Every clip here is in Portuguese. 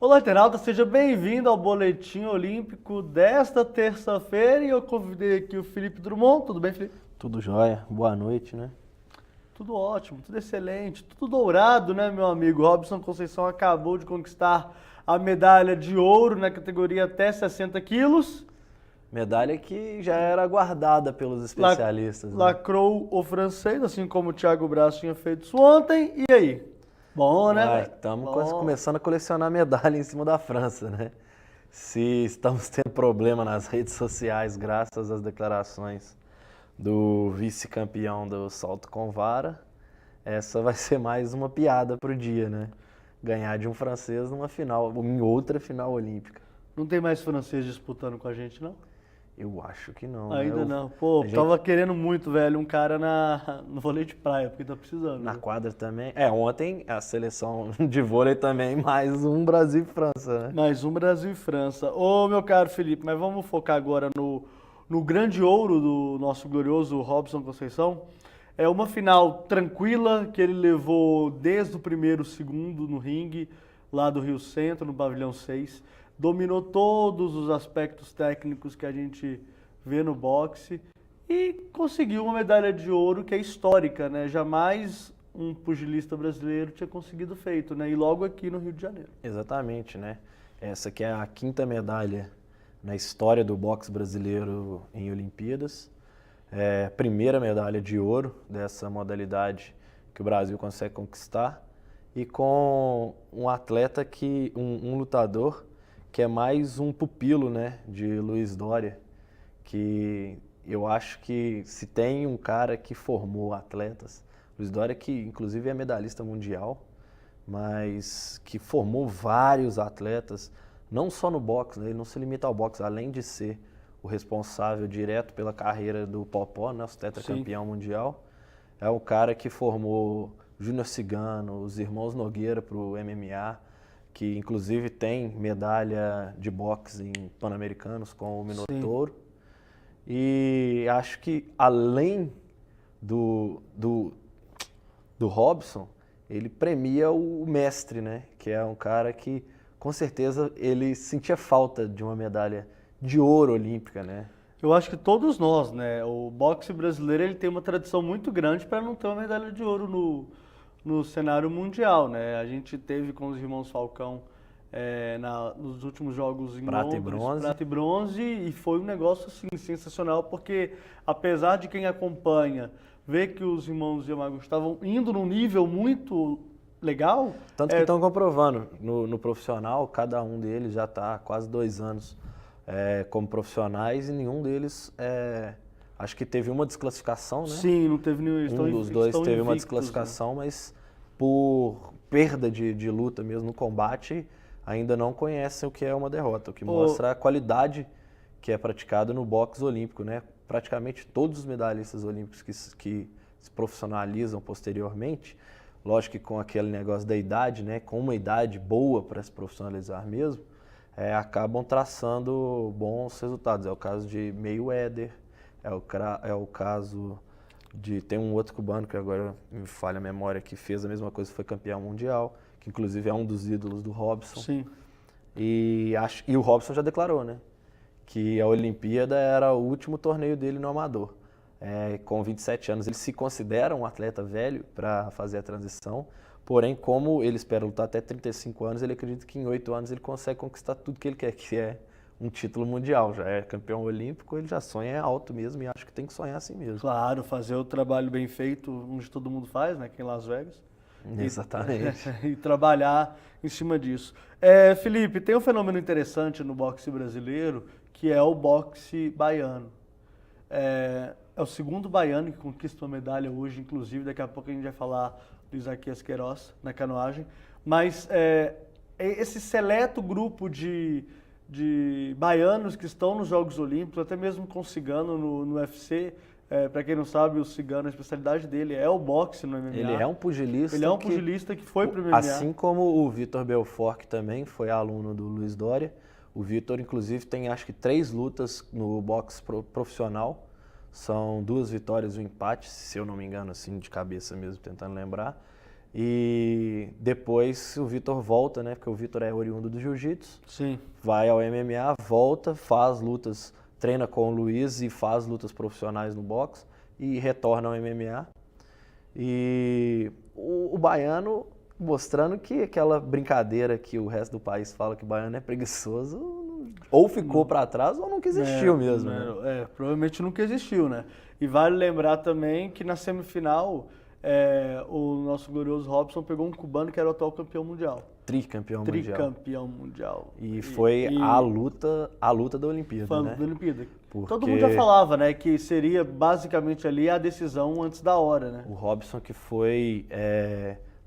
Olá, internauta, seja bem-vindo ao Boletim Olímpico desta terça-feira e eu convidei aqui o Felipe Drummond. Tudo bem, Felipe? Tudo jóia, boa noite, né? Tudo ótimo, tudo excelente, tudo dourado, né, meu amigo? Robson Conceição acabou de conquistar a medalha de ouro na categoria até 60 quilos. Medalha que já era aguardada pelos especialistas, né? Lacrou o francês, assim como o Thiago Braz tinha feito isso ontem. E aí? Bom, né, velho? Estamos Bom. começando a colecionar medalha em cima da França, né? Se estamos tendo problema nas redes sociais, graças às declarações do vice-campeão do salto com vara, essa vai ser mais uma piada pro dia, né? Ganhar de um francês numa final, em outra final olímpica. Não tem mais francês disputando com a gente, não? Eu acho que não, Ainda né? não. Pô, A gente- tava querendo muito, velho, um cara no vôlei de praia, porque tá precisando. Na Né? quadra também. Ontem a seleção de vôlei também, mais um Brasil e França, né? Mais um Brasil e França. Ô, meu caro Felipe, mas vamos focar agora no grande ouro do nosso glorioso Robson Conceição. É uma final tranquila que ele levou desde o primeiro segundo no ringue, lá do Rio Centro, no pavilhão 6. Dominou todos os aspectos técnicos que a gente vê no boxe e conseguiu uma medalha de ouro que é histórica, né? Jamais um pugilista brasileiro tinha conseguido feito, né? E logo aqui no Rio de Janeiro. Exatamente, né? Essa que é a quinta medalha na história do boxe brasileiro em Olimpíadas. É a primeira medalha de ouro dessa modalidade que o Brasil consegue conquistar. E com um atleta um lutador que é mais um pupilo, né, de Luiz Dória, que eu acho que se tem um cara que formou atletas, Luiz Dória que inclusive é medalhista mundial, mas que formou vários atletas, não só no boxe, né, ele não se limita ao boxe, além de ser o responsável direto pela carreira do Popó, né, o tetracampeão mundial, é o cara que formou Júnior Cigano, os irmãos Nogueira para o MMA, que inclusive tem medalha de boxe em Pan-Americanos com o Minotauro. E acho que além do Robson, ele premia o mestre, né? Que é um cara que com certeza ele sentia falta de uma medalha de ouro olímpica, né? Eu acho que todos nós, né? O boxe brasileiro ele tem uma tradição muito grande para não ter uma medalha de ouro no cenário mundial, né? A gente teve com os irmãos Falcão nos últimos jogos em Prata e Londres, bronze. prata e bronze, e foi um negócio assim, sensacional, porque apesar de quem acompanha ver que os irmãos Yamaguchi estavam indo num nível muito legal. Tanto que estão comprovando, no profissional, cada um deles já está há quase 2 anos como profissionais e nenhum deles, acho que teve uma desclassificação, né? Sim, não teve nenhum. Um dos dois teve uma desclassificação, né? Mas por perda de luta mesmo no combate, ainda não conhecem o que é uma derrota, o que mostra a qualidade que é praticada no boxe olímpico, né? Praticamente todos os medalhistas olímpicos que se profissionalizam posteriormente, lógico que com aquele negócio da idade, né? Com uma idade boa para se profissionalizar mesmo, acabam traçando bons resultados. É o caso de Mayweather, é o caso de... Tem um outro cubano que agora me falha a memória, que fez a mesma coisa, foi campeão mundial, que inclusive é um dos ídolos do Robson. Sim. E o Robson já declarou, né? Que a Olimpíada era o último torneio dele no amador. Com 27 anos, ele se considera um atleta velho para fazer a transição, porém, como ele espera lutar até 35 anos, ele acredita que em 8 anos ele consegue conquistar tudo que ele quer, que é um título mundial. Já é campeão olímpico, ele já sonha alto mesmo e acho que tem que sonhar assim mesmo. Claro, fazer o trabalho bem feito, onde todo mundo faz, né? Aqui em Las Vegas. Exatamente. E trabalhar em cima disso. Felipe, tem um fenômeno interessante no boxe brasileiro, que é o boxe baiano. É o segundo baiano que conquista uma medalha hoje, inclusive, daqui a pouco a gente vai falar do Isaquias Queiroz na canoagem. Mas esse seleto grupo de baianos que estão nos Jogos Olímpicos, até mesmo com o Cigano no UFC, para quem não sabe, o Cigano, a especialidade dele é o boxe no MMA. Ele é um pugilista. Ele é um pugilista que foi para o MMA. Assim como o Vitor Belfort, que também foi aluno do Luiz Dória. O Vitor, inclusive, tem acho que 3 lutas no boxe profissional. São 2 vitórias e um empate, se eu não me engano, assim, de cabeça mesmo, tentando lembrar. E depois o Vitor volta, né? Porque o Vitor é oriundo do jiu-jitsu. Sim. Vai ao MMA, volta, faz lutas, treina com o Luiz e faz lutas profissionais no boxe e retorna ao MMA. E o baiano mostrando que aquela brincadeira que o resto do país fala que o baiano é preguiçoso, ou ficou para trás ou nunca existiu mesmo. Né? Provavelmente nunca existiu, né? E vale lembrar também que na semifinal o nosso glorioso Robson pegou um cubano que era o atual campeão mundial. Tricampeão mundial. E foi a luta da Olimpíada, foi a né? luta da Olimpíada. Porque todo mundo já falava, né, que seria basicamente ali a decisão antes da hora, né? O Robson que foi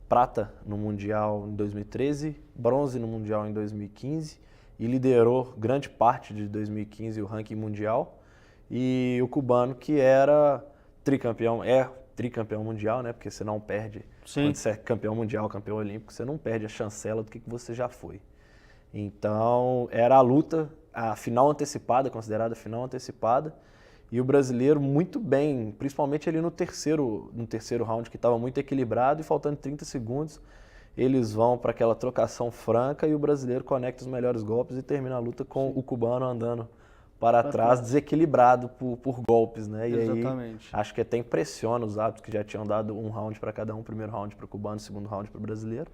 prata no Mundial em 2013, bronze no Mundial em 2015 e liderou grande parte de 2015 o ranking mundial. E o cubano que era tricampeão mundial, né? Porque você não perde, Sim. quando você é campeão mundial, campeão olímpico, você não perde a chancela do que você já foi. Então, era a luta, a final antecipada, considerada a final antecipada, e o brasileiro muito bem, principalmente ali no terceiro round, que estava muito equilibrado, e faltando 30 segundos, eles vão para aquela trocação franca e o brasileiro conecta os melhores golpes e termina a luta com o cubano andando para trás, desequilibrado por golpes, né? E Exatamente. aí, acho que até impressiona os árbitros que já tinham dado um round para cada um, primeiro round para o cubano, segundo round para o brasileiro.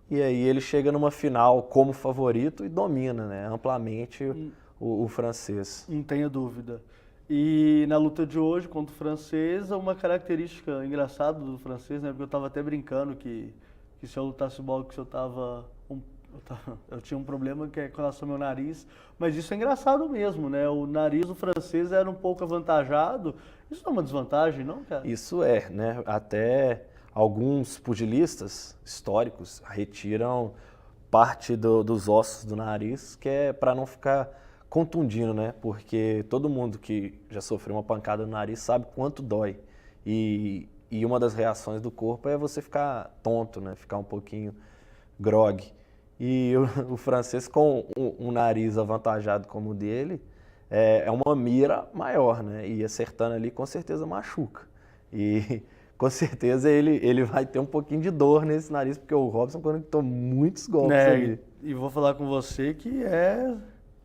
E aí ele chega numa final como favorito e domina, né, amplamente o francês. Não tenha dúvida. E na luta de hoje contra o francês, uma característica engraçada do francês, né, porque eu estava até brincando que se eu lutasse boxe eu tinha um problema que é com relação ao meu nariz, mas isso é engraçado mesmo, né? O nariz do francês era um pouco avantajado. Isso não é uma desvantagem, não, cara? Isso é, né? Até alguns pugilistas históricos retiram parte dos ossos do nariz, que é para não ficar contundindo, né? Porque todo mundo que já sofreu uma pancada no nariz sabe quanto dói. E uma das reações do corpo é você ficar tonto, né? Ficar um pouquinho grogue. E o francês com um nariz avantajado como o dele é uma mira maior, né? E acertando ali com certeza machuca. E com certeza ele vai ter um pouquinho de dor nesse nariz, porque o Robson conectou muitos golpes ali. E vou falar com você que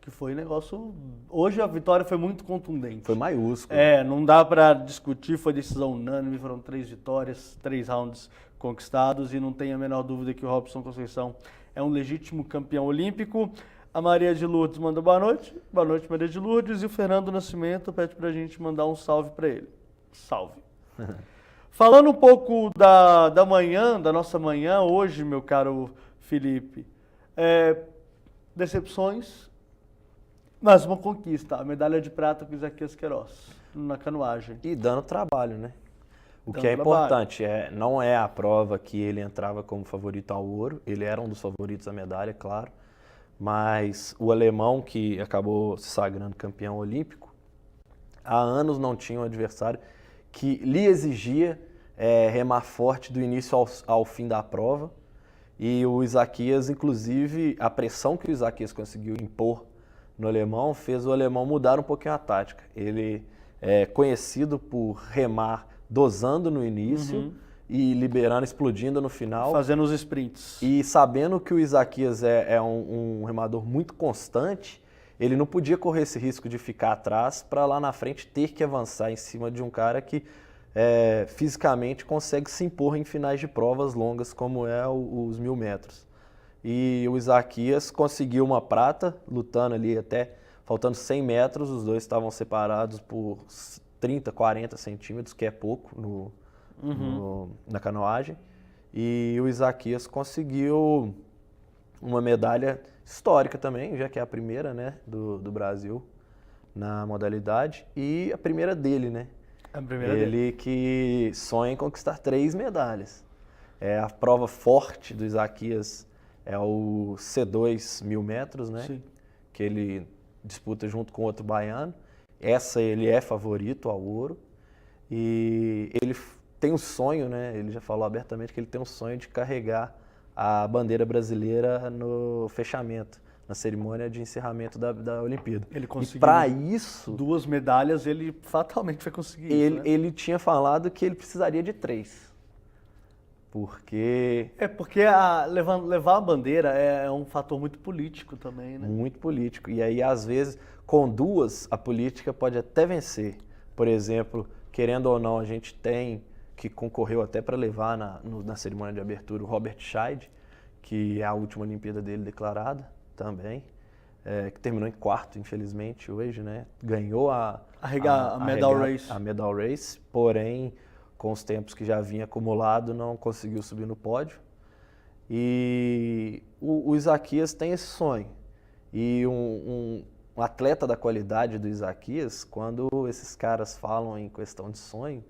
foi um negócio... Hoje a vitória foi muito contundente. Foi maiúsculo. Não dá pra discutir, foi decisão unânime, foram 3 vitórias, 3 rounds conquistados e não tem a menor dúvida que o Robson Conceição é um legítimo campeão olímpico. A Maria de Lourdes manda boa noite. Boa noite, Maria de Lourdes. E o Fernando Nascimento pede pra gente mandar um salve pra ele. Salve. Falando um pouco da manhã, da nossa manhã hoje, meu caro Felipe, decepções, mas uma conquista, a medalha de prata com Isaquias Queiroz, na canoagem. E dando trabalho, né? O Dando que é trabalho. importante, não é a prova que ele entrava como favorito ao ouro, ele era um dos favoritos à medalha, claro, mas o alemão que acabou se sagrando campeão olímpico, há anos não tinha um adversário que lhe exigia remar forte do início ao fim da prova, e o Isaquias, inclusive, a pressão que o Isaquias conseguiu impor no alemão fez o alemão mudar um pouquinho a tática. Ele é conhecido por remar dosando no início e liberando, explodindo no final. Fazendo os sprints. E sabendo que o Isaquias é um remador muito constante, ele não podia correr esse risco de ficar atrás para lá na frente ter que avançar em cima de um cara que fisicamente consegue se impor em finais de provas longas como os 1000 metros. E o Isaquias conseguiu uma prata, lutando ali até faltando 100 metros, os dois estavam separados por 30, 40 centímetros, que é pouco na canoagem. E o Isaquias conseguiu uma medalha histórica também, já que é a primeira, né, do Brasil na modalidade. E a primeira dele, né? A primeira Ele dele. que sonha em conquistar 3 medalhas. A prova forte do Isaquias é o C2 1000 metros, né? Sim. Que ele disputa junto com outro baiano. Essa ele é favorito ao ouro. E ele tem um sonho, né? Ele já falou abertamente que ele tem um sonho de carregar a bandeira brasileira no fechamento, na cerimônia de encerramento da Olimpíada. Ele conseguiu E para isso, 2 medalhas, ele fatalmente vai conseguir isso, né? ele tinha falado que ele precisaria de 3. porque Porque levar a bandeira é um fator muito político também, né? muito político. E aí, às vezes, com duas, a política pode até vencer. Por exemplo, querendo ou não, a gente tem que concorreu até para levar na cerimônia de abertura o Robert Scheid, que é a última Olimpíada dele declarada também, que terminou em quarto, infelizmente, hoje, né? Ganhou a medal race, porém, com os tempos que já vinha acumulado, não conseguiu subir no pódio. E o Isaquias tem esse sonho. E um atleta da qualidade do Isaquias, quando esses caras falam em questão de sonho,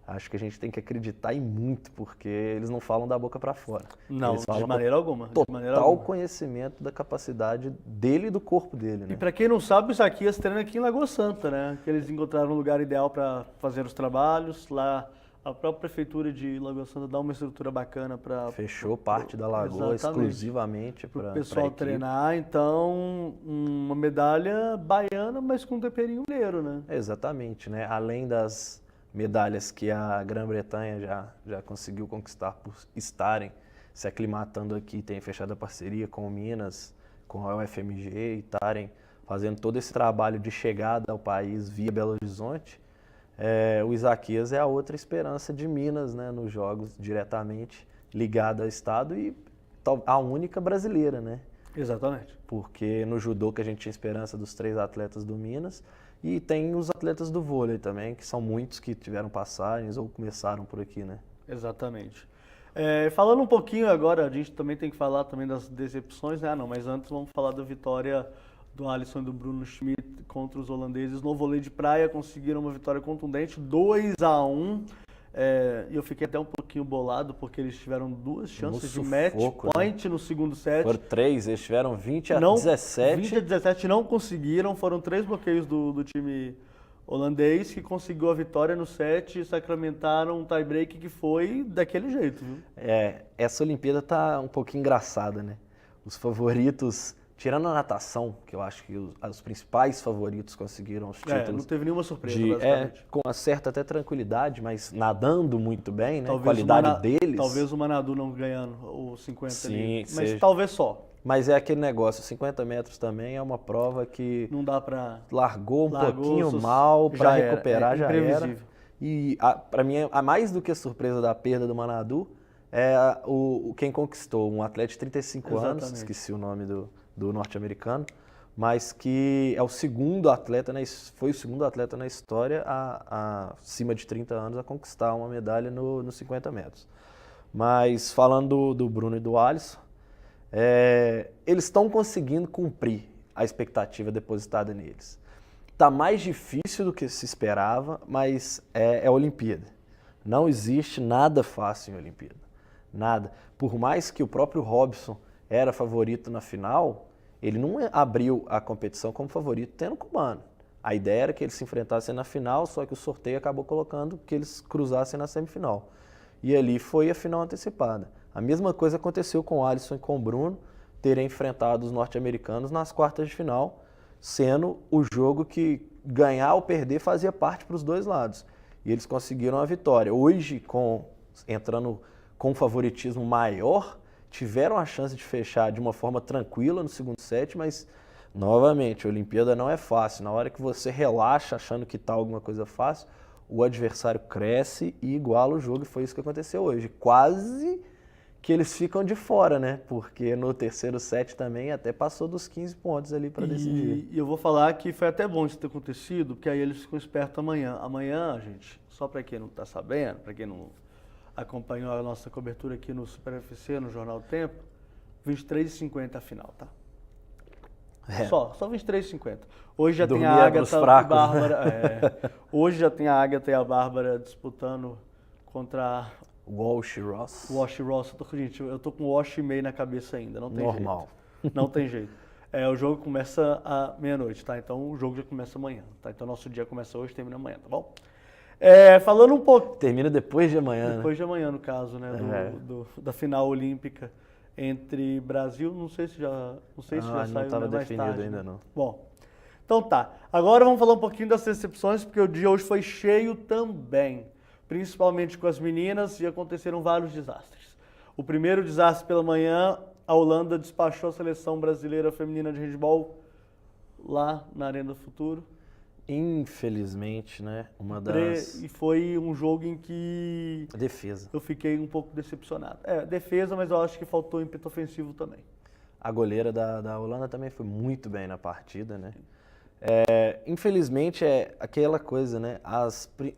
acho que a gente tem que acreditar em muito, porque eles não falam da boca para fora. Não, eles falam de maneira alguma. Total conhecimento da capacidade dele e do corpo dele, né? E para quem não sabe, o Isaquias treina aqui em Lagoa Santa, né? Que eles encontraram um lugar ideal para fazer os trabalhos. Lá a própria prefeitura de Lagoa Santa dá uma estrutura bacana para fechou parte da lagoa exclusivamente para o pessoal treinar. Então, uma medalha baiana, mas com temperinho mineiro, né? Exatamente, né? Além das medalhas que a Grã-Bretanha já conseguiu conquistar por estarem se aclimatando aqui, tem fechado a parceria com o Minas, com a UFMG e estarem fazendo todo esse trabalho de chegada ao país via Belo Horizonte. O Isaquias é a outra esperança de Minas, né, nos Jogos, diretamente ligada ao estado e a única brasileira, né? Exatamente. Porque no judô que a gente tinha esperança dos 3 atletas do Minas, e tem os atletas do vôlei também, que são muitos que tiveram passagens ou começaram por aqui, né? Exatamente. Falando um pouquinho agora, a gente também tem que falar também das decepções, né? Mas antes vamos falar da vitória do Alisson e do Bruno Schmidt contra os holandeses no vôlei de praia. Conseguiram uma vitória contundente, 2-1. E eu fiquei até um pouquinho bolado, porque eles tiveram 2 chances de match point, né? No segundo set. Foram 3, eles tiveram 20-17. 20-17 não conseguiram, foram 3 bloqueios do time holandês que conseguiu a vitória no set e sacramentaram um tie-break que foi daquele jeito, viu? Essa Olimpíada tá um pouquinho engraçada, né? Os favoritos, tirando a natação, que eu acho que os principais favoritos conseguiram os títulos. Não teve nenhuma surpresa, basicamente. Com uma certa até tranquilidade, mas nadando muito bem, né? Talvez qualidade deles. Talvez o Manadu não ganhando os 50 Sim, ali, mas talvez só. Mas é aquele negócio, 50 metros também é uma prova que não dá para largou um pouquinho mal, para recuperar já era. E para mim, a mais do que a surpresa da perda do Manadu, quem conquistou, um atleta de 35 anos, esqueci o nome do norte-americano, mas que é o segundo atleta, foi o segundo atleta na história acima de 30 anos a conquistar uma medalha nos 50 metros. Mas falando do Bruno e do Alisson, eles estão conseguindo cumprir a expectativa depositada neles. Está mais difícil do que se esperava, mas é a Olimpíada. Não existe nada fácil em Olimpíada. Nada. Por mais que o próprio Robson era favorito na final, ele não abriu a competição como favorito tendo cubano. A ideia era que eles se enfrentassem na final, só que o sorteio acabou colocando que eles cruzassem na semifinal. E ali foi a final antecipada. A mesma coisa aconteceu com o Alisson e com o Bruno, terem enfrentado os norte-americanos nas quartas de final, sendo o jogo que ganhar ou perder fazia parte para os dois lados. E eles conseguiram a vitória. Hoje, entrando com um favoritismo maior, tiveram a chance de fechar de uma forma tranquila no segundo set, mas, novamente, a Olimpíada não é fácil. Na hora que você relaxa achando que está alguma coisa fácil, o adversário cresce e iguala o jogo, e foi isso que aconteceu hoje. Quase que eles ficam de fora, né? Porque no terceiro set também até passou dos 15 pontos ali para decidir. E eu vou falar que foi até bom isso ter acontecido, porque aí eles ficam espertos amanhã. Amanhã, gente, só para quem não está sabendo, para quem não acompanhou a nossa cobertura aqui no Super UFC, no Jornal Tempo, 23h50 a final, tá? Só 23h50. Hoje já tem a Agatha e a Bárbara. Hoje já tem a Agatha e a Bárbara disputando contra Walsh Ross. Gente, eu tô com Walsh e meio na cabeça ainda, não tem Normal. jeito. Não tem jeito. O jogo começa à meia-noite, tá? Então o jogo já começa amanhã, tá? Então nosso dia começa hoje, termina amanhã, tá bom? Falando um pouco... Termina depois de amanhã, Depois de amanhã, no caso, né? Da final olímpica entre Brasil, não sei se já saiu, não estava mais definido tarde, ainda, né? não. Bom, então tá. Agora vamos falar um pouquinho das decepções, porque o dia hoje foi cheio também. principalmente com as meninas, e aconteceram vários desastres. O primeiro desastre pela manhã, a Holanda despachou a seleção brasileira feminina de handebol lá na Arena do Futuro. Infelizmente, né? E foi um jogo em que defesa. eu fiquei um pouco decepcionado. Defesa, mas eu acho que faltou ímpeto ofensivo também. A goleira da Holanda também foi muito bem na partida, né? Infelizmente é aquela coisa, né?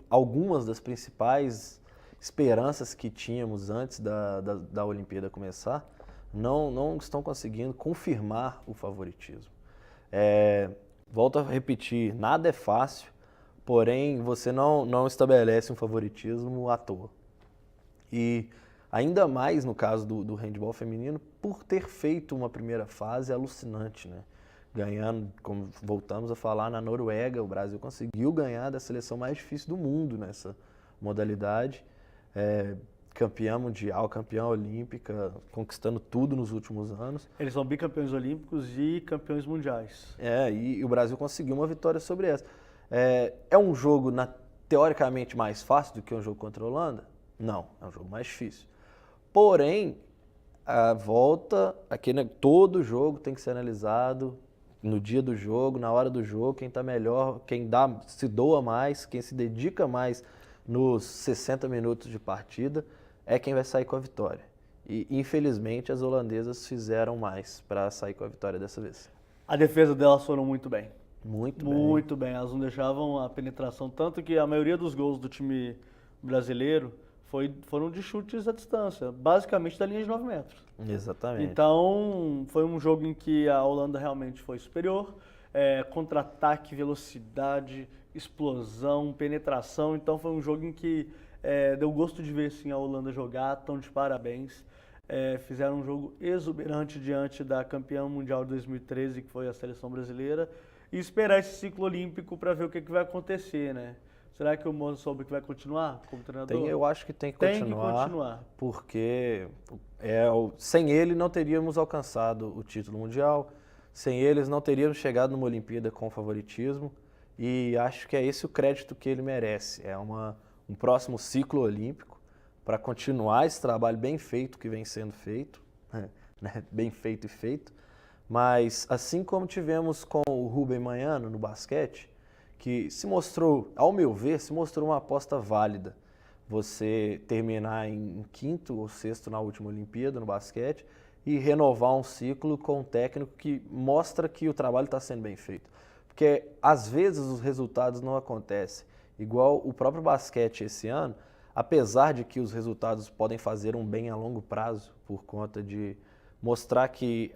Algumas das principais esperanças que tínhamos antes da Olimpíada começar não estão conseguindo confirmar o favoritismo. Volto a repetir, nada é fácil, porém você não estabelece um favoritismo à toa. E ainda mais no caso do handebol feminino, por ter feito uma primeira fase alucinante, né? Ganhando, como voltamos a falar, na Noruega, o Brasil conseguiu ganhar da seleção mais difícil do mundo nessa modalidade. Campeã mundial, campeã olímpica, conquistando tudo nos últimos anos. Eles são bicampeões olímpicos e campeões mundiais. E o Brasil conseguiu uma vitória sobre essa. É um jogo teoricamente mais fácil do que um jogo contra a Holanda? Não, é um jogo mais difícil. Porém, a volta, todo jogo tem que ser analisado no dia do jogo, na hora do jogo, quem está melhor, quem se doa mais, quem se dedica mais nos 60 minutos de partida, é quem vai sair com a vitória. E, infelizmente, as holandesas fizeram mais para sair com a vitória dessa vez. A defesa delas foram muito bem. Muito bem. Elas não deixavam a penetração, tanto que a maioria dos gols do time brasileiro foram de chutes à distância, basicamente da linha de 9 metros. Exatamente. Então, foi um jogo em que a Holanda realmente foi superior. Contra-ataque, velocidade, explosão, penetração. Então, foi um jogo em que deu gosto de ver sim, a Holanda jogar. Estão de parabéns. Fizeram um jogo exuberante diante da campeã mundial de 2013, que foi a seleção brasileira. E esperar esse ciclo olímpico para ver o que vai acontecer, né? Será que o Moza soube que vai continuar como treinador? Eu acho que tem que continuar. Porque sem ele não teríamos alcançado o título mundial, sem eles não teríamos chegado numa Olimpíada com favoritismo, e acho que é esse o crédito que ele merece. Um próximo ciclo olímpico para continuar esse trabalho bem feito que vem sendo feito, né? Bem feito e feito. Mas assim como tivemos com o Rubem Manhano no basquete, que se mostrou, ao meu ver, uma aposta válida. Você terminar em quinto ou sexto na última Olimpíada no basquete e renovar um ciclo com um técnico que mostra que o trabalho está sendo bem feito. Porque às vezes os resultados não acontecem. Igual o próprio basquete esse ano, apesar de que os resultados podem fazer um bem a longo prazo por conta de mostrar que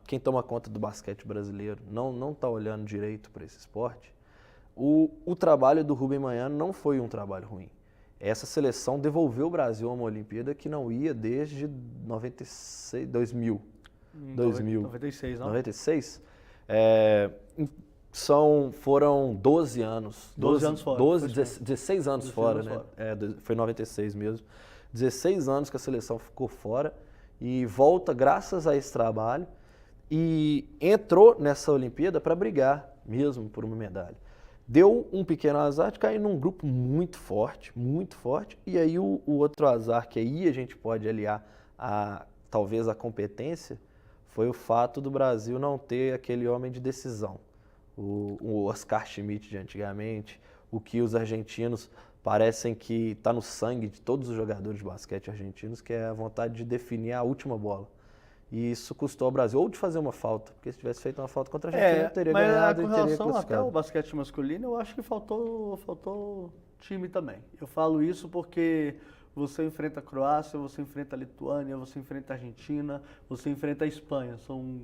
quem toma conta do basquete brasileiro não está olhando direito para esse esporte, o trabalho do Rubem Manhano não foi um trabalho ruim. Essa seleção devolveu o Brasil a uma Olimpíada que não ia desde 2000. 96, não? 96? Foram 12 anos. 12 anos fora. 16 anos fora, né? Foi 96 mesmo. 16 anos que a seleção ficou fora e volta graças a esse trabalho e entrou nessa Olimpíada para brigar mesmo por uma medalha. Deu um pequeno azar de cair num grupo muito forte, e aí o outro azar que aí a gente pode aliar talvez a competência foi o fato do Brasil não ter aquele homem de decisão, o Oscar Schmidt de antigamente, o que os argentinos parecem que está no sangue de todos os jogadores de basquete argentinos, que é a vontade de definir a última bola. E isso custou ao Brasil ou de fazer uma falta, porque se tivesse feito uma falta contra a Argentina, teria ganhado e teria classificado. Mas com relação até ao basquete masculino, eu acho que faltou time também. Eu falo isso porque você enfrenta a Croácia, você enfrenta a Lituânia, você enfrenta a Argentina, você enfrenta a Espanha. São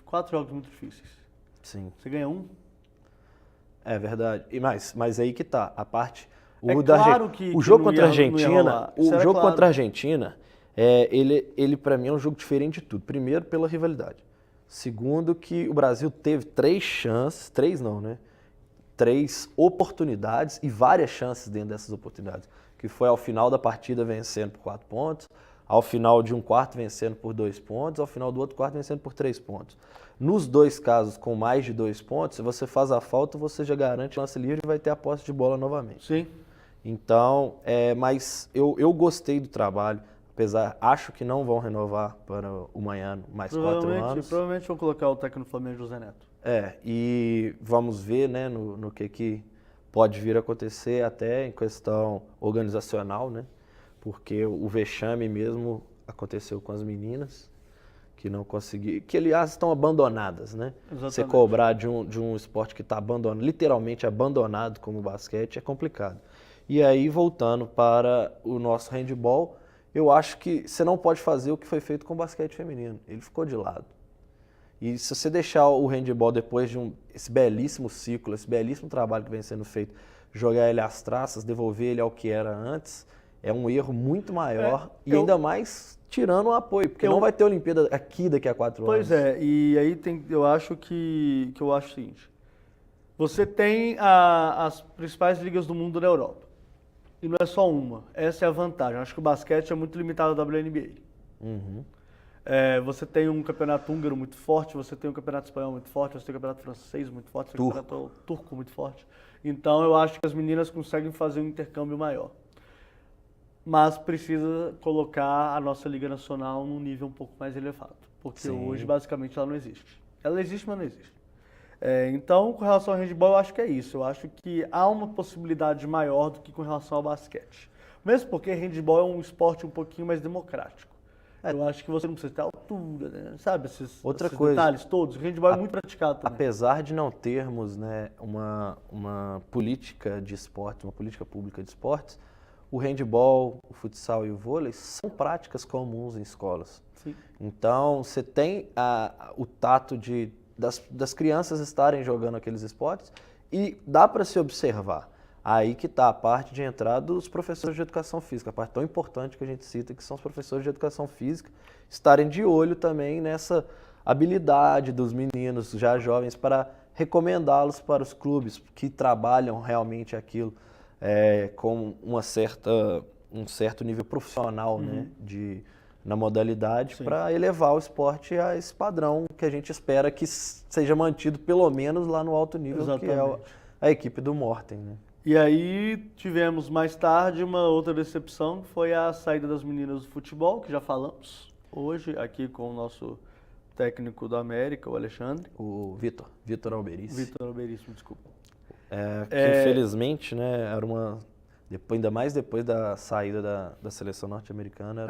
4 jogos muito difíceis. Sim. Você ganha um? É verdade. Mas aí que tá, a parte... O jogo contra a Argentina, ele para mim é um jogo diferente de tudo. Primeiro, pela rivalidade. Segundo, que o Brasil teve 3 oportunidades e várias chances dentro dessas oportunidades. Que foi ao final da partida vencendo por 4 pontos, ao final de um quarto vencendo por 2 pontos, ao final do outro quarto vencendo por 3 pontos. Nos 2 casos com mais de 2 pontos, se você faz a falta, você já garante lance livre e vai ter a posse de bola novamente. Sim. Então, mas eu gostei do trabalho, apesar, acho que não vão renovar para o Manhã mais 4 anos. Provavelmente vão colocar o técnico do Flamengo, José Neto. E vamos ver, né, no que pode vir a acontecer até em questão organizacional, né? Porque o vexame mesmo aconteceu com as meninas, que não conseguiram, que aliás estão abandonadas, né? Exatamente. Você cobrar de um esporte que está abandonado, literalmente abandonado como o basquete, é complicado. E aí, voltando para o nosso handball, eu acho que você não pode fazer o que foi feito com o basquete feminino. Ele ficou de lado. E se você deixar o handball depois de esse belíssimo ciclo, esse belíssimo trabalho que vem sendo feito, jogar ele às traças, devolver ele ao que era antes, é um erro muito maior e ainda mais tirando o apoio, porque não vai ter Olimpíada aqui daqui a 4 anos. Pois é, e aí eu acho que eu acho o seguinte, você tem as principais ligas do mundo na Europa, e não é só uma, essa é a vantagem, eu acho que o basquete é muito limitado à WNBA. Uhum. Você tem um campeonato húngaro muito forte, você tem um campeonato espanhol muito forte, você tem um campeonato francês muito forte, você tem um campeonato turco muito forte. Então eu acho que as meninas conseguem fazer um intercâmbio maior. Mas precisa colocar a nossa Liga Nacional num nível um pouco mais elevado. Porque hoje, basicamente, ela não existe. Ela existe, mas não existe. Então, com relação ao handebol, eu acho que é isso. Eu acho que há uma possibilidade maior do que com relação ao basquete. Mesmo porque handebol é um esporte um pouquinho mais democrático. Eu acho que você não precisa ter altura, né? Sabe? Esses detalhes todos. O handebol é muito praticado também. Apesar de não termos, né, uma política de esporte, uma política pública de esportes, o handebol, o futsal e o vôlei são práticas comuns em escolas. Sim. Então, você tem o tato das crianças estarem jogando aqueles esportes e dá para se observar. Aí que está a parte de entrada dos professores de educação física, a parte tão importante que a gente cita, que são os professores de educação física, estarem de olho também nessa habilidade dos meninos já jovens para recomendá-los para os clubes que trabalham realmente aquilo com um certo nível profissional, né, na modalidade, para elevar o esporte a esse padrão que a gente espera que seja mantido pelo menos lá no alto nível, que é a equipe do Morten, né? E aí tivemos mais tarde uma outra decepção, que foi a saída das meninas do futebol, que já falamos hoje aqui com o nosso técnico da América, o Alexandre. O Vitor Alberici. Vitor Alberici, desculpa. Que infelizmente, né, era ainda mais depois da saída da seleção norte-americana,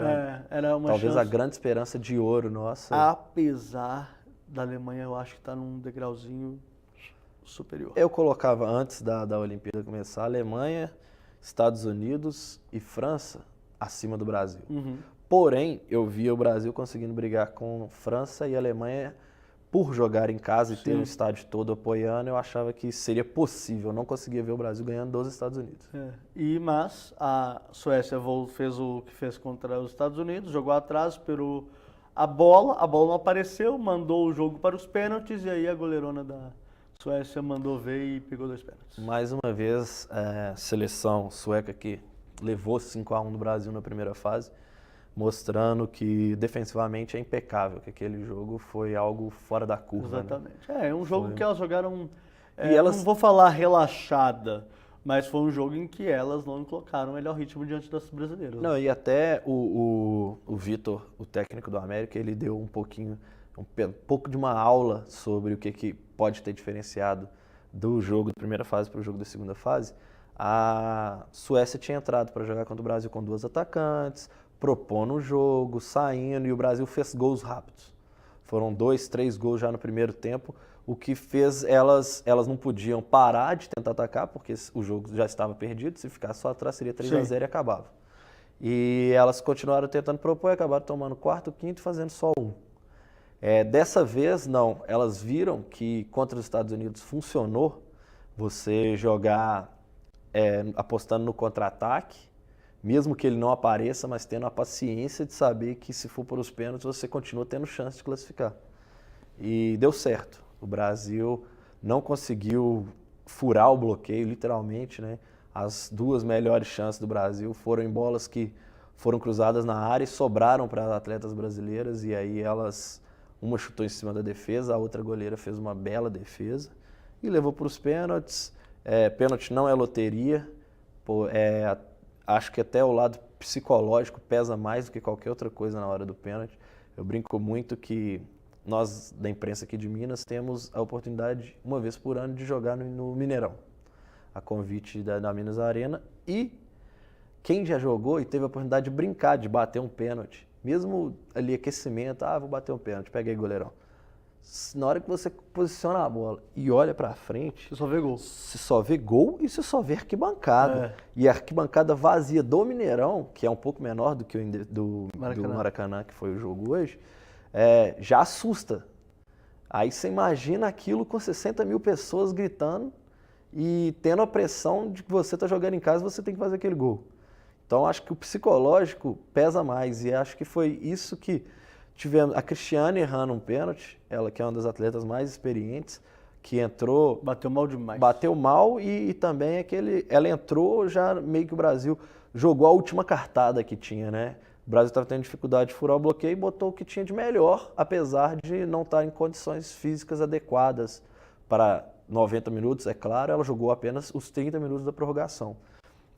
era uma talvez chance, a grande esperança de ouro nossa. Apesar da Alemanha, eu acho que está num degrauzinho superior. Eu colocava antes da Olimpíada começar, Alemanha, Estados Unidos e França acima do Brasil. Porém, eu via o Brasil conseguindo brigar com França e Alemanha por jogar em casa e ter um estádio todo apoiando. Eu achava que seria possível, eu não conseguia ver o Brasil ganhando dos Estados Unidos. Mas a Suécia fez o que fez contra os Estados Unidos, jogou atrás, esperou a bola não apareceu, mandou o jogo para os pênaltis e aí a goleirona da Suécia mandou ver e pegou 2 pênaltis. Mais uma vez, a seleção sueca que levou 5-1 do Brasil na primeira fase, mostrando que defensivamente é impecável, que aquele jogo foi algo fora da curva. Exatamente. Né? É um jogo que elas jogaram, elas... não vou falar relaxada, mas foi um jogo em que elas não colocaram o melhor ritmo diante das brasileiras. Não, e até o Vitor, o técnico do América, ele deu um pouco de uma aula sobre o que pode ter diferenciado do jogo da primeira fase para o jogo da segunda fase. A Suécia tinha entrado para jogar contra o Brasil com 2 atacantes, propondo o jogo, saindo, e o Brasil fez gols rápidos. Foram 2, 3 gols já no primeiro tempo, o que fez elas não podiam parar de tentar atacar, porque o jogo já estava perdido, se ficasse só atrás seria 3-0 e acabava. E elas continuaram tentando propor e acabaram tomando 4º, 5º e fazendo só 1. Dessa vez, não. Elas viram que contra os Estados Unidos funcionou você jogar apostando no contra-ataque, mesmo que ele não apareça, mas tendo a paciência de saber que se for por os pênaltis, você continua tendo chance de classificar. E deu certo. O Brasil não conseguiu furar o bloqueio, literalmente, né? As 2 melhores chances do Brasil foram em bolas que foram cruzadas na área e sobraram para as atletas brasileiras, e aí uma chutou em cima da defesa, a outra goleira fez uma bela defesa e levou para os pênaltis. Pênalti não é loteria, Pô, acho que até o lado psicológico pesa mais do que qualquer outra coisa na hora do pênalti. Eu brinco muito que nós, da imprensa aqui de Minas, temos a oportunidade, uma vez por ano, de jogar no Mineirão, a convite da Minas Arena. E quem já jogou e teve a oportunidade de brincar, de bater um pênalti, mesmo ali aquecimento, vou bater um pênalti, pega aí, goleirão. Na hora que você posiciona a bola e olha pra frente, Você só vê gol. você só vê gol e você só vê arquibancada. E a arquibancada vazia do Mineirão, que é um pouco menor do que do Maracanã, que foi o jogo hoje, já assusta. Aí você imagina aquilo com 60 mil pessoas gritando e tendo a pressão de que você está jogando em casa e você tem que fazer aquele gol. Então acho que o psicológico pesa mais e acho que foi isso que tivemos. A Cristiane errando um pênalti, ela que é uma das atletas mais experientes, que entrou... Bateu mal demais. Bateu mal e também ela entrou já meio que o Brasil jogou a última cartada que tinha, né? O Brasil estava tendo dificuldade de furar o bloqueio e botou o que tinha de melhor, apesar de não estar em condições físicas adequadas para 90 minutos, é claro, ela jogou apenas os 30 minutos da prorrogação.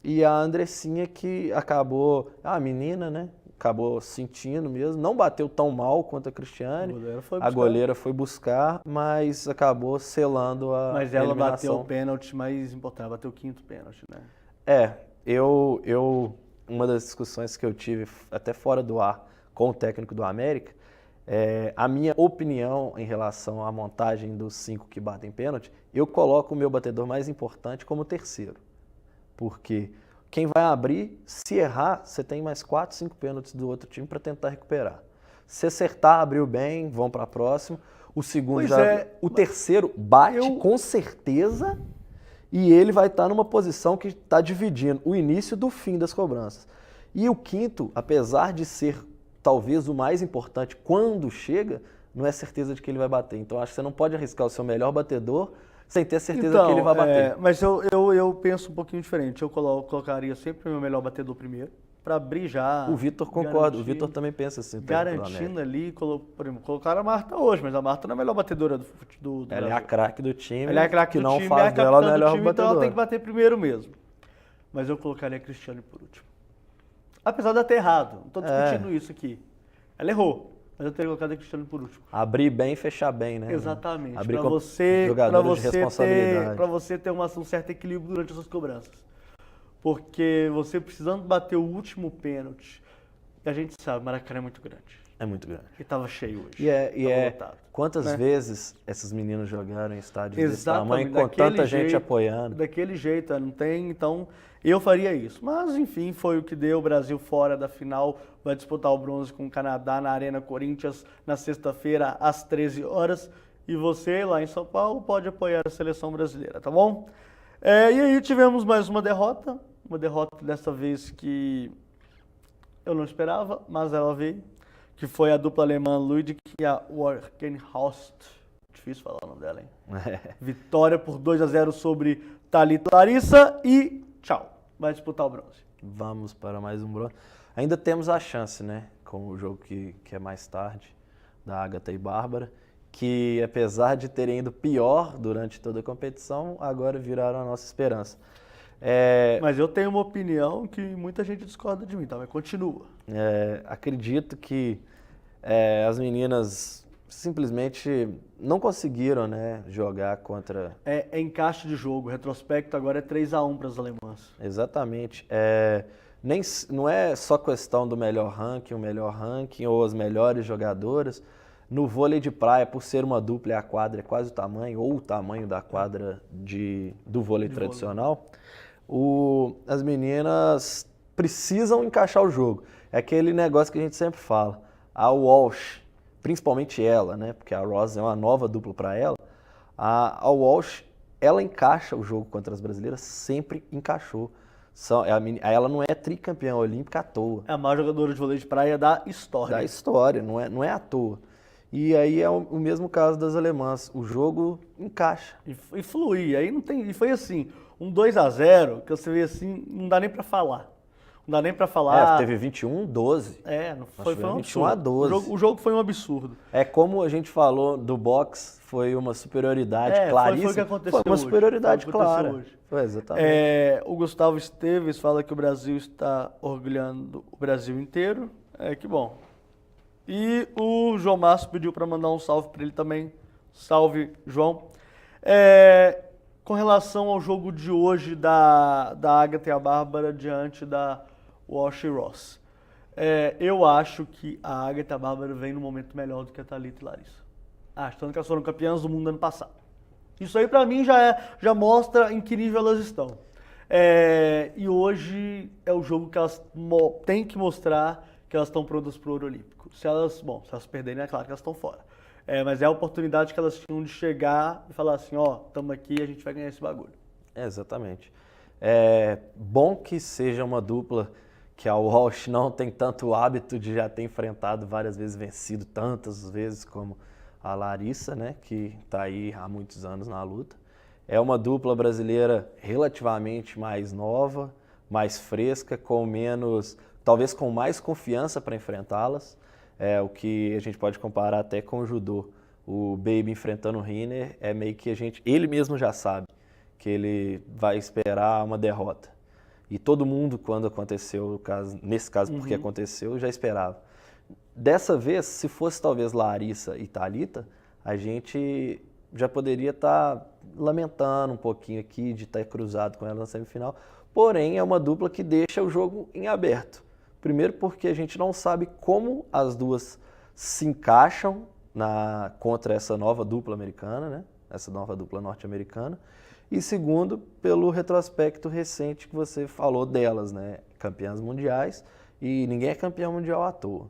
E a Andressinha que acabou, a menina, né? Acabou sentindo mesmo, não bateu tão mal quanto a Cristiane. A goleira foi buscar, mas acabou selando a Mas ela eliminação. bateu o pênalti mais importante, ela bateu o 5º pênalti, né? Uma das discussões que eu tive até fora do ar com o técnico do América, a minha opinião em relação à montagem dos 5 que batem pênalti, eu coloco o meu batedor mais importante como terceiro. Porque quem vai abrir, se errar, você tem mais 4, 5 pênaltis do outro time para tentar recuperar. Se acertar, abriu bem, vão para a próxima. O segundo o terceiro bate com certeza e ele vai estar numa posição que está dividindo o início do fim das cobranças. E o quinto, apesar de ser talvez o mais importante quando chega, não é certeza de que ele vai bater. Então acho que você não pode arriscar o seu melhor batedor sem ter certeza que ele vai bater. Mas eu penso um pouquinho diferente. Eu colocaria sempre o meu melhor batedor primeiro, para abrir já. O Vitor concorda, o Vitor também pensa assim. Garantindo ali, por exemplo, colocaram a Marta hoje, mas a Marta não é a melhor batedora do Ela é a craque do time, ela é a craque que do não time, faz dela a melhor time, batedora. então ela tem que bater primeiro mesmo. Mas eu colocaria a Cristiane por último. Apesar de ela ter errado, não estou discutindo isso aqui. Ela errou. Mas eu teria colocado a Cristiane por último. Abrir bem e fechar bem, né? Exatamente. Abrir Para com jogadores de responsabilidade. Para você ter um certo equilíbrio durante as suas cobranças. Porque você precisando bater o último pênalti, e a gente sabe, Maracanã é muito grande. É muito grande. E estava cheio hoje. Lotado. Quantas vezes essas meninas jogaram em estádios desse tamanho com tanta gente apoiando? Daquele jeito, não tem, então eu faria isso. Mas enfim, foi o que deu. O Brasil fora da final, vai disputar o bronze com o Canadá na Arena Corinthians na sexta-feira às 13 horas. E você lá em São Paulo pode apoiar a seleção brasileira, tá bom? E aí tivemos mais uma derrota dessa vez que eu não esperava, mas ela veio. Que foi a dupla alemã Ludwig e a Workenhorst. Difícil falar o nome dela, hein? Vitória por 2-0 sobre Thalita Larissa e tchau. Vai disputar o bronze. Vamos para mais um bronze. Ainda temos a chance, né? Com o jogo que é mais tarde, da Agatha e Bárbara, que apesar de terem ido pior durante toda a competição, agora viraram a nossa esperança. Mas eu tenho uma opinião que muita gente discorda de mim, tá? Mas continua. Acredito que as meninas simplesmente não conseguiram, né, jogar contra... É encaixe de jogo. O retrospecto agora é 3-1 para as alemãs. Exatamente. Não é só questão do melhor ranking ou as melhores jogadoras. No vôlei de praia, por ser uma dupla e a quadra é quase o tamanho, ou o tamanho da quadra do vôlei tradicional, as meninas precisam encaixar o jogo. É aquele negócio que a gente sempre fala. A Walsh, principalmente ela, né? Porque a Ross é uma nova dupla para ela. A Walsh, ela encaixa o jogo contra as brasileiras, sempre encaixou. Ela não é tricampeã olímpica à toa. É a maior jogadora de vôlei de praia da história. Da história, não é à toa. E aí é o mesmo caso das alemãs. O jogo encaixa. E flui. Aí não tem. E foi assim, um 2-0, que você vê assim, não dá nem para falar. Não dá nem pra falar. Teve 21-12. Não Nós foi um tivemos absurdo. 21-12. O jogo foi um absurdo. É como a gente falou do boxe, foi uma superioridade claríssima. Foi o que aconteceu Foi uma hoje. superioridade Foi o que aconteceu clara. hoje. Foi exatamente. O Gustavo Esteves fala que o Brasil está orgulhando o Brasil inteiro. Que bom. E o João Márcio pediu para mandar um salve para ele também. Salve, João. Com relação ao jogo de hoje da Agatha e a Bárbara diante da Wash e Ross. Eu acho que a Agatha e a Bárbara vem num momento melhor do que a Thalita e Larissa. Tanto que elas foram campeãs do mundo ano passado. Isso aí pra mim já mostra em que nível elas estão. E hoje é o jogo que elas têm que mostrar que elas estão prontas para o Ouro Olímpico. Se elas perderem, é claro que elas estão fora. Mas é a oportunidade que elas tinham de chegar e falar assim, estamos aqui, a gente vai ganhar esse bagulho. Exatamente. É bom que seja uma dupla que a Walsh não tem tanto hábito de já ter enfrentado várias vezes, vencido tantas vezes como a Larissa, né, que está aí há muitos anos na luta. É uma dupla brasileira relativamente mais nova, mais fresca, com menos, talvez com mais confiança para enfrentá-las. O que a gente pode comparar até com o judô. O Baby enfrentando o Rinner é meio que ele mesmo já sabe que ele vai esperar uma derrota. E todo mundo, quando aconteceu, nesse caso porque aconteceu, já esperava. Dessa vez, se fosse talvez Larissa e Thalita, a gente já poderia estar lamentando um pouquinho aqui de estar cruzado com ela na semifinal. Porém, é uma dupla que deixa o jogo em aberto. Primeiro porque a gente não sabe como as duas se encaixam contra essa nova dupla americana, né? Essa nova dupla norte-americana. E segundo, pelo retrospecto recente que você falou delas, né? Campeãs mundiais, e ninguém é campeão mundial à toa.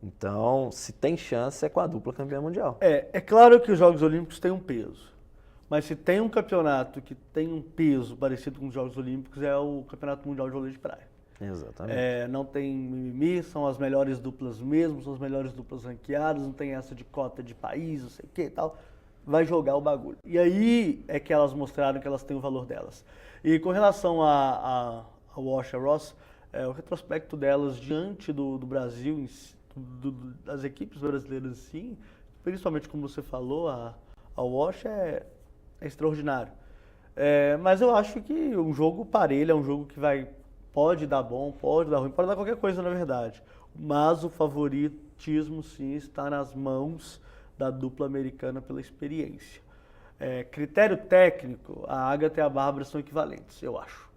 Então, se tem chance, é com a dupla campeã mundial. É claro que os Jogos Olímpicos têm um peso. Mas se tem um campeonato que tem um peso parecido com os Jogos Olímpicos, é o Campeonato Mundial de Vôlei de Praia. Exatamente. Não tem mimimi, são as melhores duplas mesmo, são as melhores duplas ranqueadas, não tem essa de cota de país, não sei o que e tal. Vai jogar o bagulho. E aí é que elas mostraram que elas têm o valor delas. E com relação a Wash e a Ross, o retrospecto delas diante do Brasil, das equipes brasileiras, sim, principalmente como você falou, a Wash é extraordinário. Mas eu acho que um jogo parelho é um jogo que pode dar bom, pode dar ruim, pode dar qualquer coisa na verdade. Mas o favoritismo sim está nas mãos da dupla americana pela experiência. Critério técnico, a Agatha e a Bárbara são equivalentes, eu acho.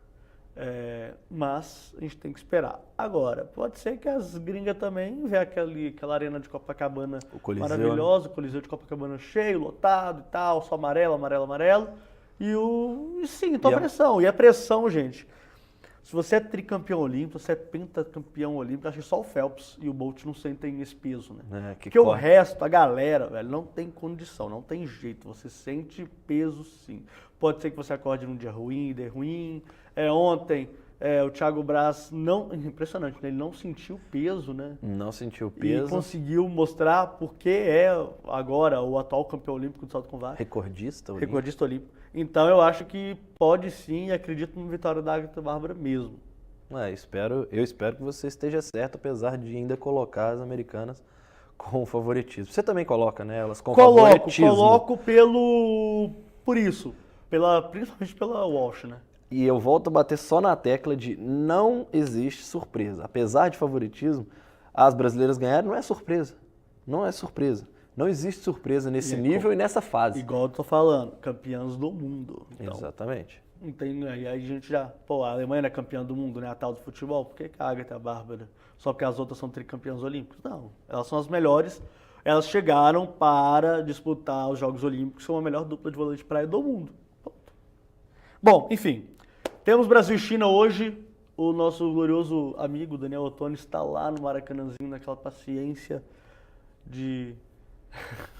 Mas a gente tem que esperar. Agora, pode ser que as gringas também vejam aquela arena de Copacabana maravilhosa, o Coliseu de Copacabana cheio, lotado e tal, só amarelo, amarelo, amarelo. E sim, a pressão. E a pressão, gente, se você é tricampeão olímpico, você é pentacampeão olímpico, acho que só o Phelps e o Bolt não sentem esse peso, né? Porque o resto, a galera, velho, não tem condição, não tem jeito. Você sente peso sim. Pode ser que você acorde num dia ruim, dê ruim. Ontem, o Thiago Braz, impressionante, né? Ele não sentiu peso, né? Não sentiu peso. E conseguiu mostrar porque agora o atual campeão olímpico do salto com vara. Recordista olímpico. Então eu acho que pode sim, e acredito na vitória da Agatha Bárbara mesmo. Eu espero que você esteja certo, apesar de ainda colocar as americanas com favoritismo. Você também coloca, né? Elas com favoritismo. Coloco principalmente pela Walsh, né? E eu volto a bater só na tecla de não existe surpresa. Apesar de favoritismo, as brasileiras ganharam, não é surpresa. Não é surpresa. Não existe surpresa nesse nível e nessa fase. Igual eu tô falando, campeãs do mundo. Então, exatamente. Não tem, aí a gente já... a Alemanha não é campeã do mundo, né? A tal do futebol. Por que a Agatha e a Bárbara? Só porque as outras são tricampeãs olímpicos? Não. Elas são as melhores. Elas chegaram para disputar os Jogos Olímpicos, são a melhor dupla de vôlei de praia do mundo. Bom, enfim. Temos Brasil e China hoje. O nosso glorioso amigo Daniel Ottoni está lá no Maracanãzinho, naquela paciência de...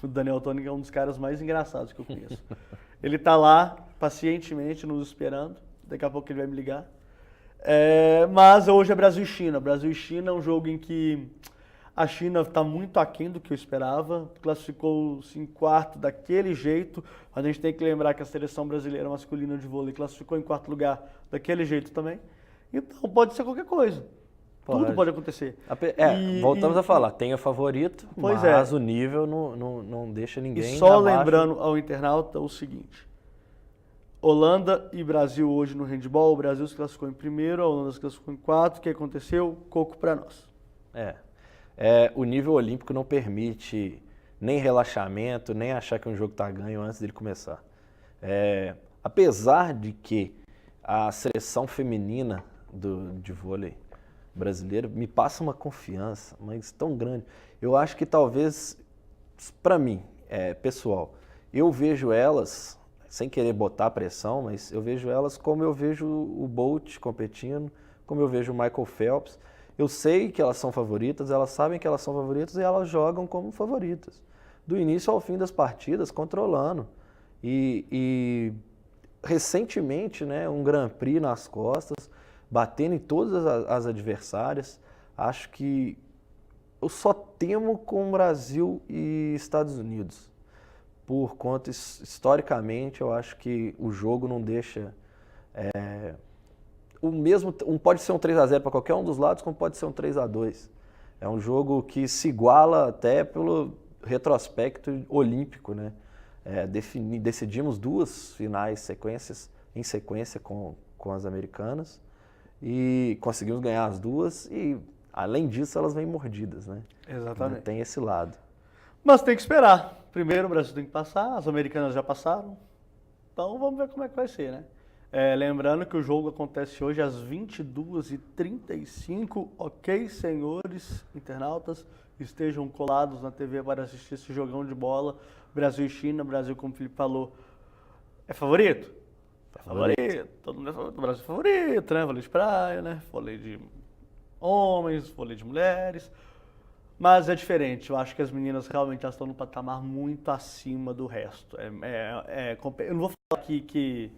O Daniel Ottoni é um dos caras mais engraçados que eu conheço. Ele está lá, pacientemente, nos esperando. Daqui a pouco ele vai me ligar. Mas hoje é Brasil e China. Brasil e China é um jogo em que a China está muito aquém do que eu esperava. Classificou-se em quarto daquele jeito. A gente tem que lembrar que a seleção brasileira masculina de vôlei classificou em quarto lugar daquele jeito também. Então, pode ser qualquer coisa. Tudo pode acontecer. Voltamos a falar, tem o favorito, mas o nível não deixa ninguém. E só lembrando ao internauta o seguinte: Holanda e Brasil hoje no handball, o Brasil se classificou em primeiro, a Holanda se classificou em quarto. O que aconteceu? Coco para nós. O nível olímpico não permite nem relaxamento, nem achar que um jogo está ganho antes dele começar. Apesar de que a seleção feminina de vôlei brasileiro me passa uma confiança, mas tão grande. Eu acho que talvez, para mim, pessoal, eu vejo elas, sem querer botar pressão, mas eu vejo elas como eu vejo o Bolt competindo, como eu vejo o Michael Phelps. Eu sei que elas são favoritas, elas sabem que elas são favoritas e elas jogam como favoritas. Do início ao fim das partidas, controlando. E recentemente, né, um Grand Prix nas costas, batendo em todas as adversárias. Acho que eu só temo com o Brasil e Estados Unidos. Por conta, historicamente, eu acho que o jogo não deixa... o mesmo, pode ser um 3-0 para qualquer um dos lados, como pode ser um 3-2. É um jogo que se iguala até pelo retrospecto olímpico, né? Decidimos 2 finais em sequência com as americanas e conseguimos ganhar as 2 e, além disso, elas vêm mordidas, né? Exatamente. Ainda tem esse lado. Mas tem que esperar. Primeiro o Brasil tem que passar, as americanas já passaram. Então vamos ver como é que vai ser, né? Lembrando que o jogo acontece hoje às 22h35. Ok, senhores internautas, estejam colados na TV para assistir esse jogão de bola. Brasil e China. Brasil, como o Felipe falou, é favorito? É favorito. Todo mundo é favorito. O Brasil é favorito, né? Vôlei de praia, né? Vôlei de homens, vôlei de mulheres. Mas é diferente. Eu acho que as meninas realmente estão num patamar muito acima do resto. Eu não vou falar aqui que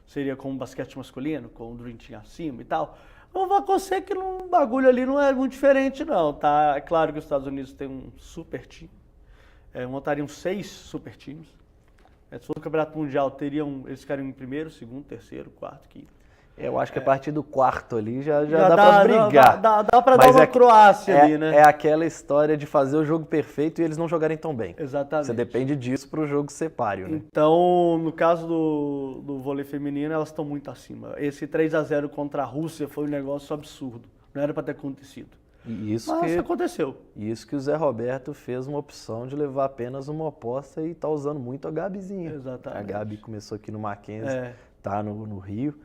seria como um basquete masculino, com o Dream Team acima e tal. Eu vou com você que o bagulho ali não é muito diferente, não, tá? É claro que os Estados Unidos tem um super time. Montariam 6 super times. Se for o Campeonato Mundial, eles ficariam em primeiro, segundo, terceiro, quarto, quinto. Eu acho que a partir do quarto ali já dá pra brigar. Dá pra dar uma Croácia ali, né? É aquela história de fazer o jogo perfeito e eles não jogarem tão bem. Exatamente. Você depende disso pro jogo ser páreo, né? Então, no caso do vôlei feminino, elas estão muito acima. Esse 3-0 contra a Rússia foi um negócio absurdo. Não era pra ter acontecido. Mas aconteceu. Isso que o Zé Roberto fez uma opção de levar apenas uma oposta e tá usando muito a Gabizinha. Exatamente. A Gabi começou aqui no Mackenzie, tá no Rio.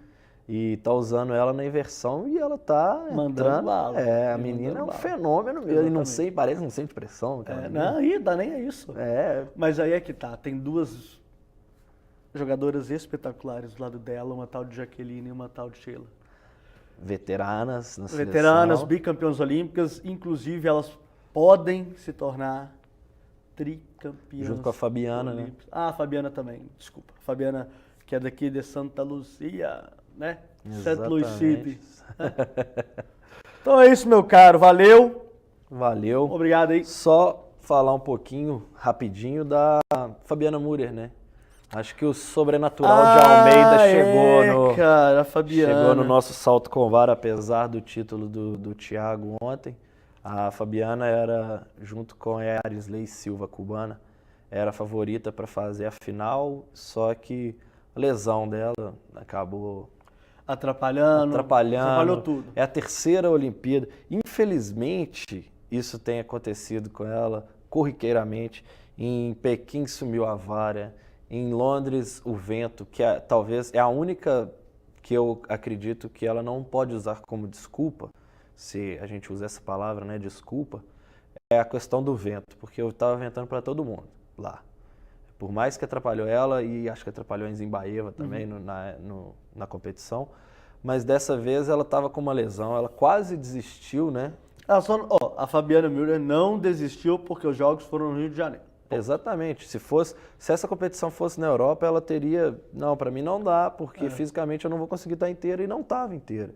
E tá usando ela na inversão e ela tá mandando bala. A menina é um fenômeno mesmo. E não sei, parece que não sente pressão. Não, dá nem a isso. Mas aí é que tá. Tem 2 jogadoras espetaculares do lado dela, uma tal de Jaqueline e uma tal de Sheila. Veteranas na seleção. Veteranas, bicampeãs olímpicas. Inclusive, elas podem se tornar tricampeãs. Junto com a Fabiana, olímpicas. Né? A Fabiana também, desculpa. A Fabiana, que é daqui de Santa Lucia, né? St. Louis City. Então é isso, meu caro. Valeu. Obrigado aí. Só falar um pouquinho, rapidinho, da Fabiana Müller, né? Acho que o sobrenatural de Almeida chegou no nosso salto com vara, apesar do título do Thiago ontem. A Fabiana era, junto com a Arisley Silva, cubana, era a favorita para fazer a final, só que a lesão dela acabou atrapalhou tudo. É a 3ª Olimpíada. Infelizmente, isso tem acontecido com ela corriqueiramente. Em Pequim sumiu a vara. Em Londres, o vento, que talvez é a única que eu acredito que ela não pode usar como desculpa, se a gente usa essa palavra, né, desculpa, é a questão do vento, porque eu estava ventando para todo mundo lá. Por mais que atrapalhou ela, e acho que atrapalhou em Zimbaeva também na competição, mas dessa vez ela estava com uma lesão, ela quase desistiu, né? A Fabiana Müller não desistiu porque os jogos foram no Rio de Janeiro. Exatamente. Se essa competição fosse na Europa, ela teria... Não, para mim não dá, porque fisicamente eu não vou conseguir estar inteira, e não estava inteira.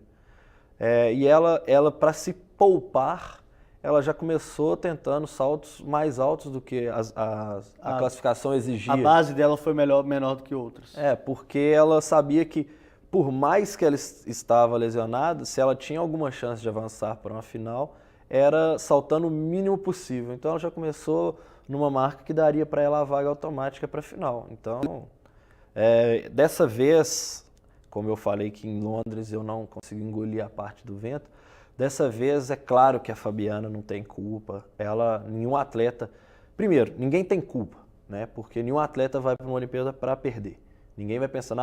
E ela para se poupar, ela já começou tentando saltos mais altos do que a classificação exigia. A base dela foi menor do que outras. Porque ela sabia que por mais que ela estava lesionada, se ela tinha alguma chance de avançar para uma final, era saltando o mínimo possível. Então ela já começou numa marca que daria para ela a vaga automática para a final. Então, dessa vez, como eu falei que em Londres eu não consegui engolir a parte do vento, dessa vez é claro que a Fabiana não tem culpa. Nenhum atleta... Primeiro, ninguém tem culpa, né? Porque nenhum atleta vai para uma Olimpíada para perder. Ninguém vai pensando,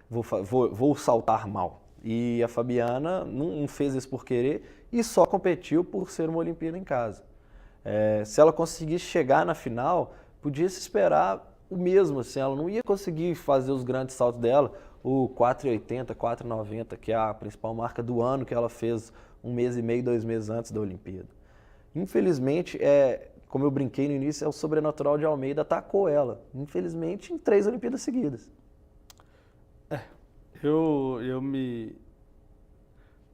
vou saltar mal. E a Fabiana não fez isso por querer e só competiu por ser uma Olimpíada em casa. Se ela conseguisse chegar na final, podia se esperar o mesmo, assim, ela não ia conseguir fazer os grandes saltos dela, o 4,80, 4,90, que é a principal marca do ano que ela fez 1 mês e meio, 2 meses antes da Olimpíada. Infelizmente, como eu brinquei no início, o sobrenatural de Almeida atacou ela, infelizmente, em 3 Olimpíadas seguidas.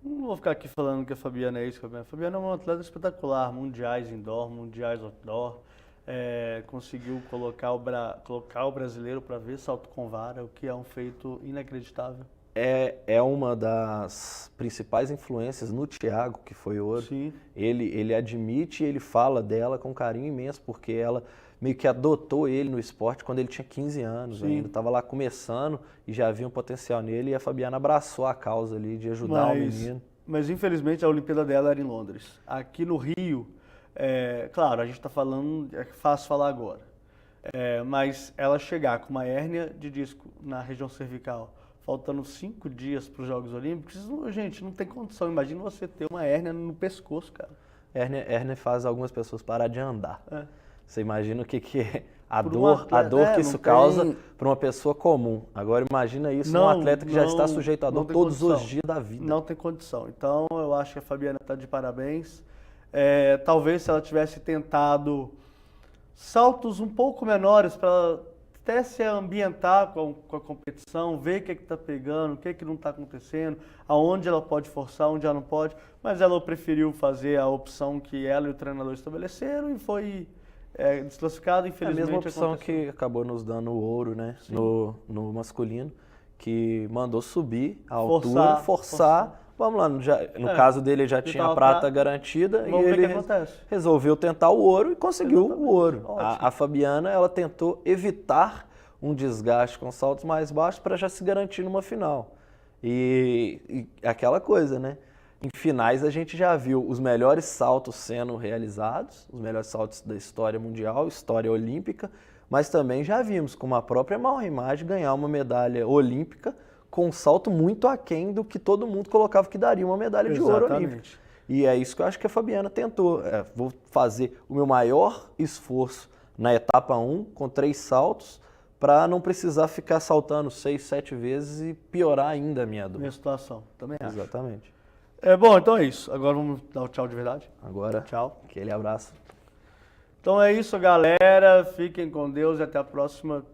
Não vou ficar aqui falando que a Fabiana é isso. A Fabiana é uma atleta espetacular, mundiais indoor, mundiais outdoor. Conseguiu colocar o brasileiro para ver salto com vara, o que é um feito inacreditável. É uma das principais influências no Thiago, que foi ouro. Sim. Ele admite e ele fala dela com carinho imenso, porque ela meio que adotou ele no esporte quando ele tinha 15 anos. Sim. Ainda. Estava lá começando e já havia um potencial nele, e a Fabiana abraçou a causa ali de ajudar o menino. Mas infelizmente a Olimpíada dela era em Londres. Aqui no Rio, claro, a gente está falando, é fácil falar agora, mas ela chegar com uma hérnia de disco na região cervical, faltando 5 dias para os Jogos Olímpicos, gente, não tem condição. Imagina você ter uma hérnia no pescoço, cara. Hérnia faz algumas pessoas parar de andar. Você imagina o que é a dor que isso causa para uma pessoa comum. Agora imagina isso num atleta que já está sujeito à dor todos os dias da vida. Não tem condição. Então eu acho que a Fabiana está de parabéns. Talvez se ela tivesse tentado saltos um pouco menores para até se ambientar com a competição, ver o que está pegando, o que não está acontecendo, aonde ela pode forçar, onde ela não pode, mas ela preferiu fazer a opção que ela e o treinador estabeleceram e foi desclassificado, infelizmente. É a mesma opção que acabou nos dando o ouro, né, no masculino, que mandou subir a altura, forçar. Vamos lá, no caso dele ele já tinha a prata garantida e ele resolveu tentar o ouro e conseguiu o ouro. A Fabiana, ela tentou evitar um desgaste com saltos mais baixos para já se garantir numa final. E aquela coisa, né? Em finais a gente já viu os melhores saltos sendo realizados, os melhores saltos da história mundial, história olímpica, mas também já vimos como a própria Malrimage ganhar uma medalha olímpica com um salto muito aquém do que todo mundo colocava que daria uma medalha de ouro olímpica. E é isso que eu acho que a Fabiana tentou. Vou fazer o meu maior esforço na etapa 1, com 3 saltos, para não precisar ficar saltando 6, 7 vezes e piorar ainda a minha dor. Minha situação, também acho. Exatamente. Bom, então é isso. Agora vamos dar o tchau de verdade. Agora, tchau. Aquele abraço. Então é isso, galera. Fiquem com Deus e até a próxima.